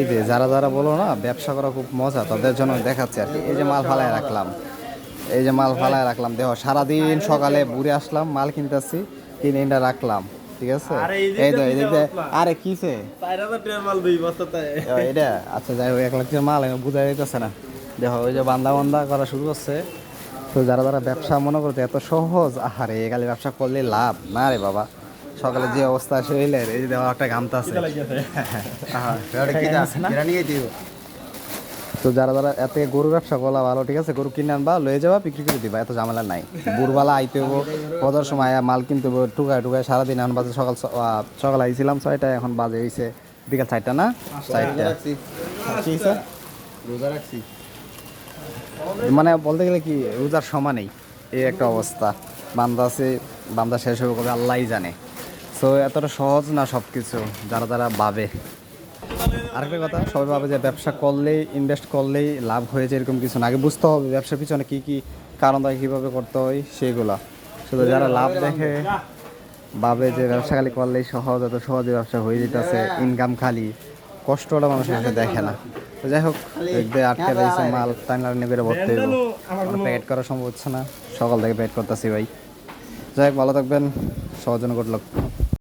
এই যে যারা যারা বলো না ব্যবসা করা খুব মজা তাদের জন্য দেখাচ্ছে আর কি। এই যে মাল ফালায় রাখলাম, এই যে মাল ফালায় রাখলাম, দেখো সারাদিন সকালে ঘুরে আসলাম, মাল কিনতেছি, কিনে এটা রাখলাম, ঠিক আছে। এই তো এই দিকে আরে কিসে এটা আচ্ছা যাই হোক 1 লাখ মাল বোঝা যাইতেছে না। দেখো ওই যে বান্দা বান্দা করা শুরু করছে। তো যারা যারা ব্যবসা মনে করতে এত সহজ, আহারে এখানে ব্যবসা করলে লাভ না রে বাবা। সকালে যে অবস্থা শরীরের, এই যে দেওয়া একটা ঘামতা আছে তো যারা যারা এত গরু ব্যবসা করলা ভালো, ঠিক আছে, গরু কিনে আনবা লয়ে যাবা বিক্রি করে দিবা, এত ঝামেলা নাই। ভোরবেলা আইতে হবো, কদর সময় মাল কিনতে হবো, টুকায় টুকায় সারাদিন। এখন বাজে সকাল আইছিলাম 6টায়, এখন বাজে হয়েছে বিকাল 4টা, না 4টা রোজা রাখছি, মানে বলতে গেলে কি রোজার সমানেই এই একটা অবস্থা। বান্দা আছে, বান্দা শেষ হবে কবে আল্লাহই জানে। সো এতটা সহজ না সব কিছু, যারা যারা ভাবে। আরেকটা কথা, সবাই ভাবে যে ব্যবসা করলেই, ইনভেস্ট করলেই লাভ হয়েছে, এরকম কিছু না। আগে বুঝতে হবে ব্যবসার পিছনে কী কী কারণ থাকে, কীভাবে করতে হয় সেইগুলা। শুধু যারা লাভ দেখে ভাবে যে ব্যবসা খালি করলেই সহজ, এত সহজে ব্যবসা হয়ে যেতেছে, ইনকাম খালি, কষ্টটা মানুষের কাছে দেখে না। তো যাই হোক, আটকে রয়েছে মাল টাইনার করে ভরতে হইব, প্যাকেট করা সম্ভব হচ্ছে না, সকাল থেকে প্যাকেট করতেছি ভাই। যাই হোক, ভালো থাকবেন, সবার জন্য গুড লাক।